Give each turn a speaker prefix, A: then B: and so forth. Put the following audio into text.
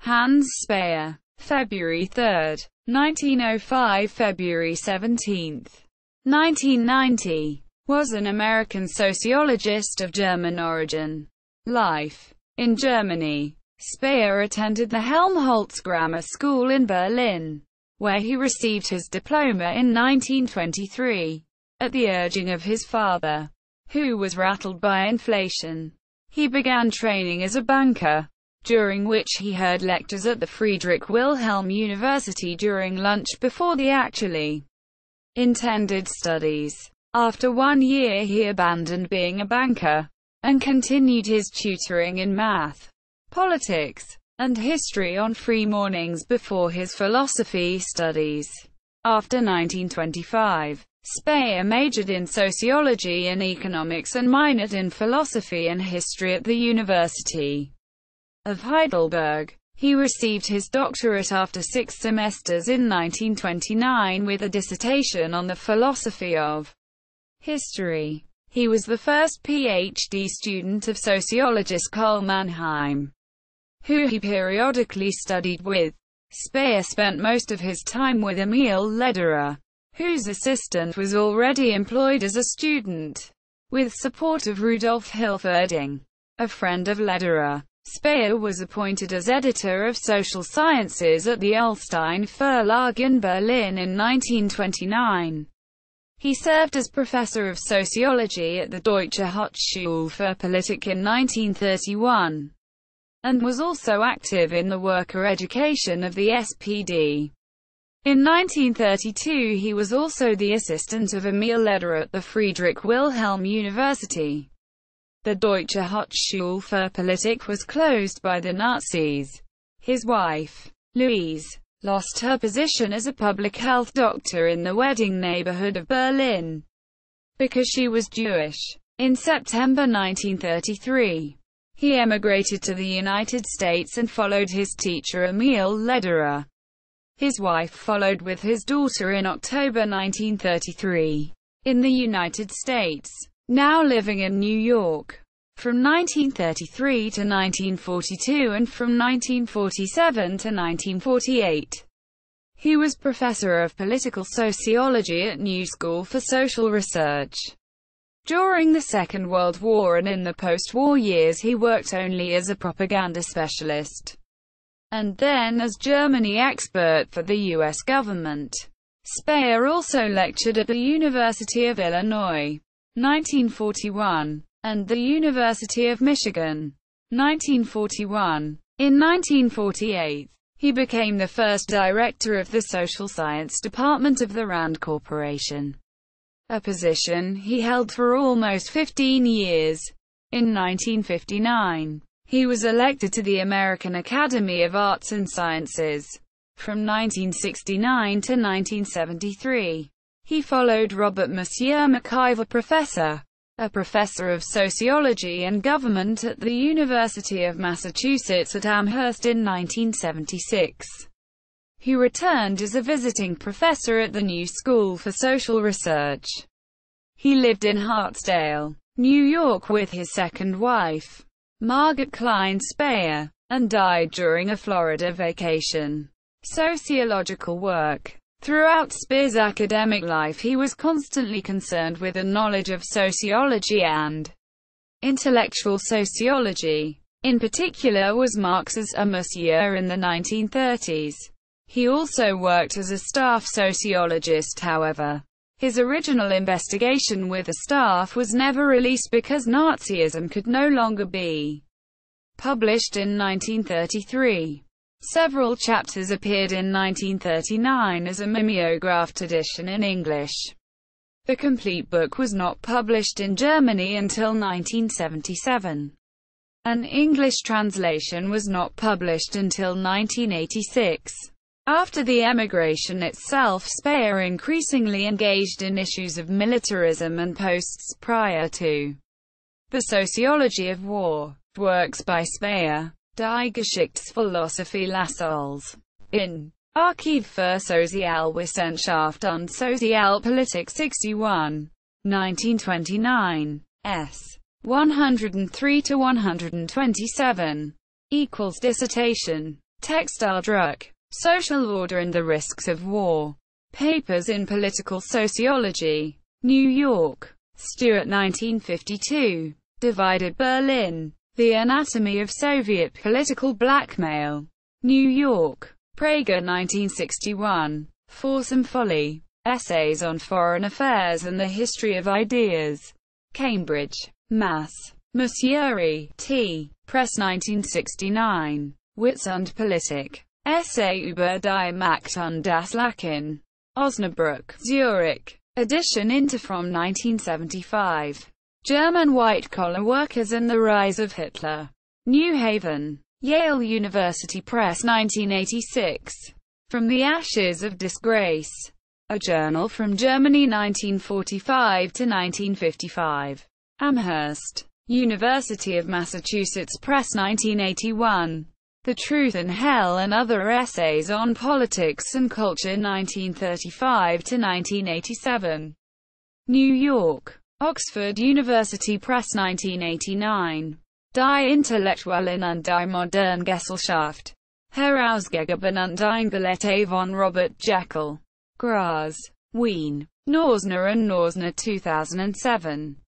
A: Hans Speier. February 3, 1905 – February 17, 1990. Was an American sociologist of German origin. Life. In Germany. Speier attended the Helmholtz Grammar School in Berlin, where he received his diploma in 1923. At the urging of his father, who was rattled by inflation, he began training as a banker, during which he heard lectures at the Friedrich Wilhelm University during lunch before the actually intended studies. After 1 year he abandoned being a banker, and continued his tutoring in math, politics, and history on free mornings before his philosophy studies. After 1925, Speier majored in sociology and economics and minored in philosophy and history at the University of Heidelberg. He received his doctorate after 6 semesters in 1929 with a dissertation on the philosophy of history. He was the first PhD student of sociologist Karl Mannheim, who he periodically studied with. Speier spent most of his time with Emil Lederer, whose assistant was already employed as a student. With support of Rudolf Hilferding, a friend of Lederer, Speier was appointed as editor of social sciences at the Ullstein Verlag in Berlin in 1929. He served as professor of sociology at the Deutsche Hochschule für Politik in 1931, and was also active in the worker education of the SPD. In 1932 he was also the assistant of Emil Lederer at the Friedrich Wilhelm University. The Deutsche Hochschule für Politik was closed by the Nazis. His wife, Louise, lost her position as a public health doctor in the Wedding neighborhood of Berlin, because she was Jewish. In September 1933, he emigrated to the United States and followed his teacher Emil Lederer. His wife followed with his daughter in October 1933. In the United States, now living in New York, from 1933 to 1942 and from 1947 to 1948. He was professor of political sociology at New School for Social Research. During the Second World War and in the post-war years he worked only as a propaganda specialist, and then as Germany expert for the U.S. government. Speier also lectured at the University of Illinois, 1941, and the University of Michigan, 1941. In 1948, he became the first director of the social science department of the Rand Corporation, a position he held for almost 15 years. In 1959, he was elected to the American Academy of Arts and Sciences. From 1969 to 1973, he followed Robert Monsieur McIver, a professor of sociology and government at the University of Massachusetts at Amherst in 1976. He returned as a visiting professor at the New School for Social Research. He lived in Hartsdale, New York with his second wife, Margaret Klein Speier, and died during a Florida vacation. Sociological work. Throughout Speier's academic life he was constantly concerned with a knowledge of sociology and intellectual sociology. In particular was Marx's A Monsieur in the 1930s. He also worked as a staff sociologist. However, his original investigation with the staff was never released because Nazism could no longer be published in 1933. Several chapters appeared in 1939 as a mimeographed edition in English. The complete book was not published in Germany until 1977. An English translation was not published until 1986. After the emigration itself, Speier increasingly engaged in issues of militarism and posts prior to the sociology of war. Works by Speier. Die Geschichtsphilosophie Lassalle's. In Archiv für Sozialwissenschaft und Sozialpolitik 61. 1929. S. 103 to 127. Dissertation. Textile-Druck, Social Order and the Risks of War. Papers in Political Sociology. New York. Stewart 1952. Divided Berlin. The Anatomy of Soviet Political Blackmail. New York. Prager 1961. Force and Folly. Essays on Foreign Affairs and the History of Ideas. Cambridge. Mass. Musuri, T. Press 1969. Witz und Politik. Essay über die Macht und das Lachen. Osnabrück, Zurich. Edition Interfrom 1975. German White-Collar Workers and the Rise of Hitler. New Haven. Yale University Press 1986. From the Ashes of Disgrace. A Journal from Germany 1945 to 1955. Amherst. University of Massachusetts Press 1981. The Truth and Hell and Other Essays on Politics and Culture 1935 to 1987. New York. Oxford University Press 1989. Die Intellektuellen und die moderne Gesellschaft. Herausgegeben und eingeleitet von Robert Jekyll. Graz. Wien. Norsner and Norsner 2007.